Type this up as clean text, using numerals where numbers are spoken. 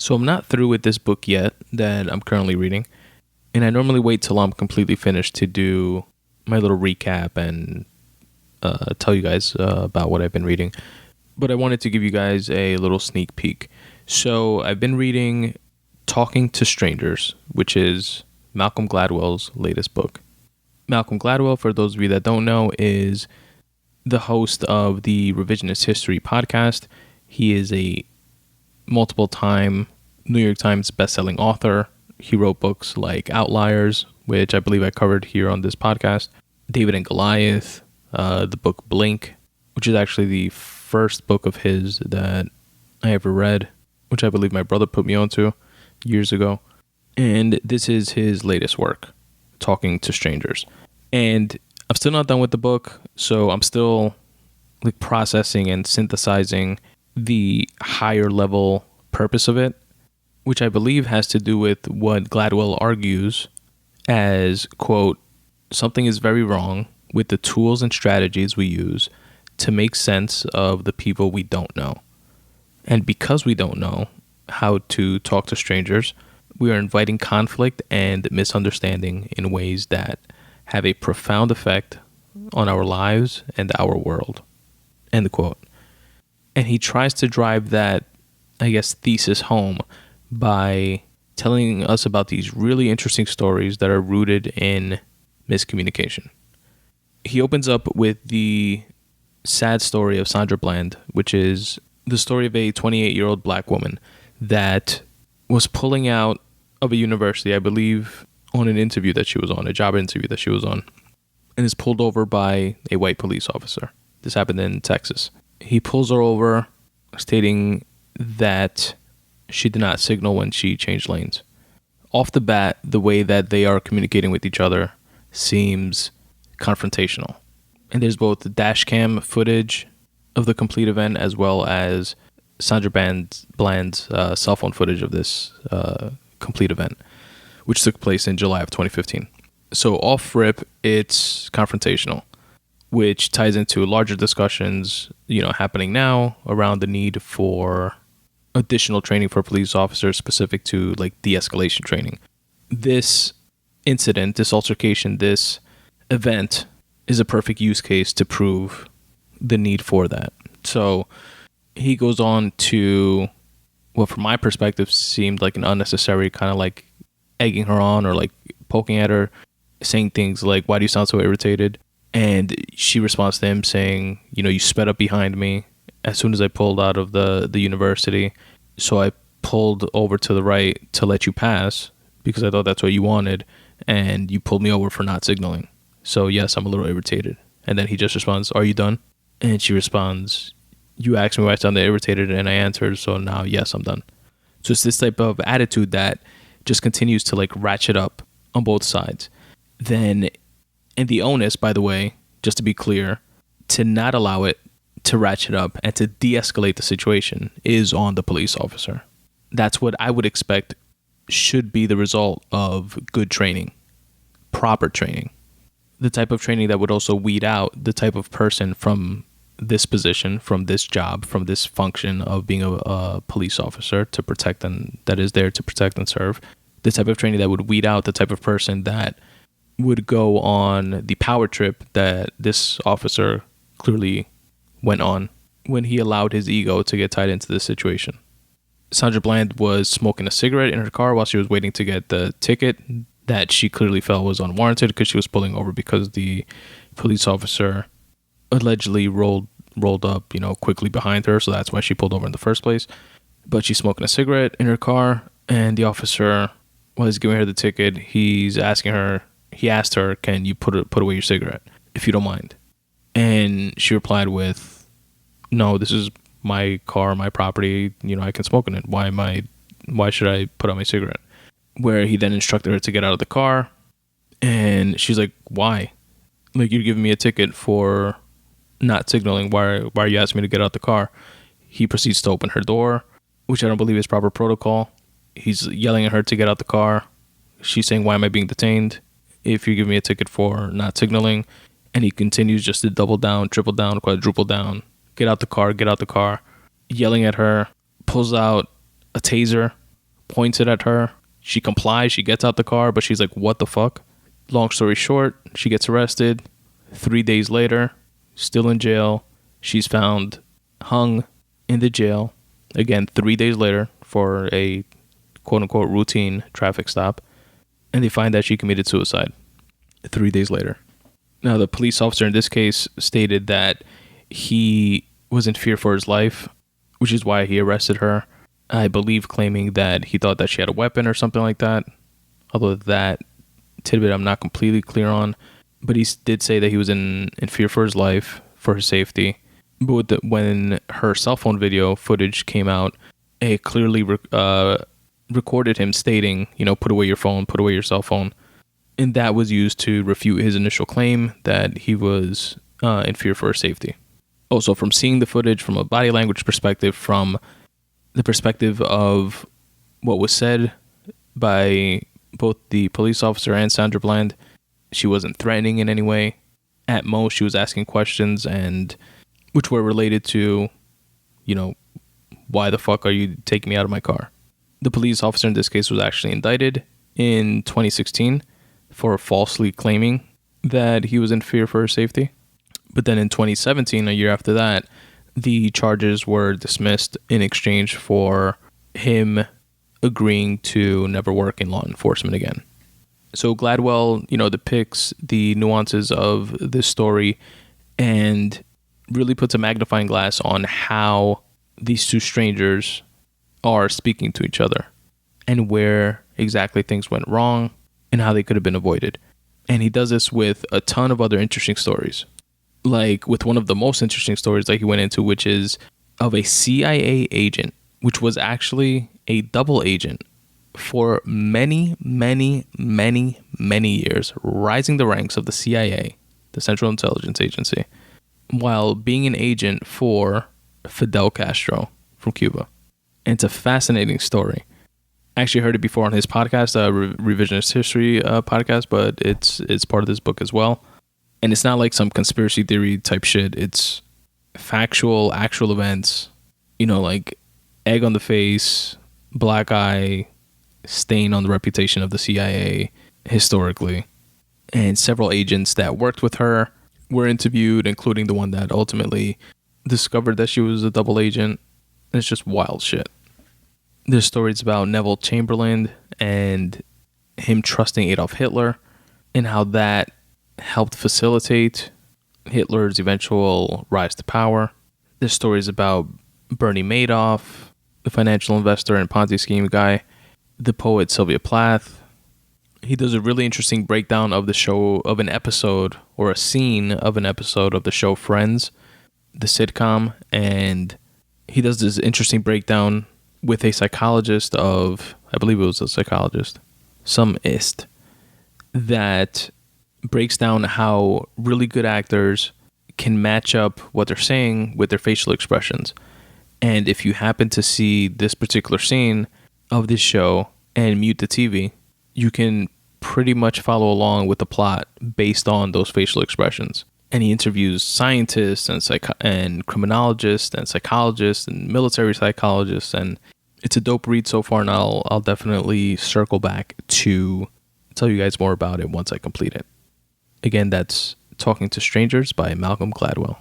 So I'm not through with this book yet that I'm currently reading. And I normally wait till I'm completely finished to do my little recap and tell you guys about what I've been reading. But I wanted to give you guys a little sneak peek. So I've been reading Talking to Strangers, which is Malcolm Gladwell's latest book. Malcolm Gladwell, for those of you that don't know, is the host of the Revisionist History podcast. He is a multiple-time New York Times bestselling author. He wrote books like Outliers, which I believe I covered here on this podcast, David and Goliath, the book Blink, which is actually the first book of his that I ever read, which I believe my brother put me onto years ago. And this is his latest work, Talking to Strangers. And I'm still not done with the book, so I'm still like processing and synthesizing the higher level purpose of it, which I believe has to do with what Gladwell argues as, quote, something is very wrong with the tools and strategies we use to make sense of the people we don't know. And because we don't know how to talk to strangers, we are inviting conflict and misunderstanding in ways that have a profound effect on our lives and our world. End quote. And he tries to drive that, I guess, thesis home by telling us about these really interesting stories that are rooted in miscommunication. He opens up with the sad story of Sandra Bland, which is the story of a 28-year-old black woman that was pulling out of a university, I believe, on an interview that she was on, a job interview that she was on, and is pulled over by a white police officer. This happened in Texas. He pulls her over, stating that she did not signal when she changed lanes. Off the bat, the way that they are communicating with each other seems confrontational. And there's both dash cam footage of the complete event as well as Sandra Bland's cell phone footage of this complete event, which took place in July of 2015. So off rip, it's confrontational, which ties into larger discussions, happening now around the need for additional training for police officers specific to like de-escalation training. This incident, this altercation, this event is a perfect use case to prove the need for that. So he goes on to what from my perspective seemed like an unnecessary kind of like egging her on or like poking at her, saying things like, "Why do you sound so irritated?" And she responds to him saying, "You sped up behind me as soon as I pulled out of the university. So I pulled over to the right to let you pass because I thought that's what you wanted. And you pulled me over for not signaling. So yes, I'm a little irritated." And then he just responds, "Are you done?" And she responds, "You asked me why I sounded irritated and I answered. So now, yes, I'm done." So it's this type of attitude that just continues to like ratchet up on both sides. Then, and the onus, by the way, just to be clear, to not allow it to ratchet up and to de-escalate the situation is on the police officer. That's what I would expect should be the result of good training, proper training. The type of training that would also weed out the type of person from this position, from this job, from this function of being a police officer to protect and that is there to protect and serve. The type of training that would weed out the type of person that would go on the power trip that this officer clearly went on when he allowed his ego to get tied into this situation. Sandra Bland was smoking a cigarette in her car while she was waiting to get the ticket that she clearly felt was unwarranted because she was pulling over because the police officer allegedly rolled up, quickly behind her. So that's why she pulled over in the first place. But she's smoking a cigarette in her car, and the officer, while he's giving her the ticket, he asked her, "Can you put away your cigarette, if you don't mind?" And she replied with, "No, this is my car, my property, I can smoke in it. Why should I put out my cigarette?" Where he then instructed her to get out of the car. And she's like, "Why? Like, you're giving me a ticket for not signaling. Why are you asking me to get out the car?" He proceeds to open her door, which I don't believe is proper protocol. He's yelling at her to get out the car. She's saying, "Why am I being detained if you give me a ticket for not signaling?" And he continues just to double down, triple down, quadruple down. Get out the car, yelling at her, pulls out a taser points it at her. She complies. She gets out the car, but she's like, what the fuck? Long story short, she gets arrested. 3 days later, still in jail. She's found hung in the jail. Again, 3 days later for a quote-unquote routine traffic stop. And they find that she committed suicide 3 days later. Now, the police officer in this case stated that he was in fear for his life, which is why he arrested her. I believe claiming that he thought that she had a weapon or something like that. Although that tidbit I'm not completely clear on. But he did say that he was in fear for his life, for his safety. But when her cell phone video footage came out, it clearly recorded him stating, put away your phone, put away your cell phone. And that was used to refute his initial claim that he was in fear for his safety. Also, from seeing the footage from a body language perspective, from the perspective of what was said by both the police officer and Sandra Bland, she wasn't threatening in any way. At most, she was asking questions and which were related to, why the fuck are you taking me out of my car? The police officer in this case was actually indicted in 2016 for falsely claiming that he was in fear for his safety. But then in 2017, a year after that, the charges were dismissed in exchange for him agreeing to never work in law enforcement again. So Gladwell, depicts the nuances of this story and really puts a magnifying glass on how these two strangers are speaking to each other and where exactly things went wrong and how they could have been avoided. And he does this with a ton of other interesting stories. Like with one of the most interesting stories that he went into, which is of a CIA agent, which was actually a double agent for many, many, many, many years, rising the ranks of the CIA, the Central Intelligence Agency, while being an agent for Fidel Castro from Cuba. And it's a fascinating story. I actually heard it before on his podcast, Revisionist History podcast, but it's part of this book as well. And it's not like some conspiracy theory type shit. It's factual, actual events, like egg on the face, black eye, stain on the reputation of the CIA historically. And several agents that worked with her were interviewed, including the one that ultimately discovered that she was a double agent. And it's just wild shit. There's stories about Neville Chamberlain and him trusting Adolf Hitler and how that helped facilitate Hitler's eventual rise to power. There's stories about Bernie Madoff, the financial investor and Ponzi scheme guy, the poet Sylvia Plath. He does a really interesting breakdown of the show, of an episode or a scene of an episode of the show Friends, the sitcom, and he does this interesting breakdown with a psychologist of, I believe it was a psychologist, some ist, that breaks down how really good actors can match up what they're saying with their facial expressions. And if you happen to see this particular scene of this show and mute the TV, you can pretty much follow along with the plot based on those facial expressions. And he interviews scientists and criminologists and psychologists and military psychologists, and it's a dope read so far, and I'll definitely circle back to tell you guys more about it once I complete it. Again, that's Talking to Strangers by Malcolm Gladwell.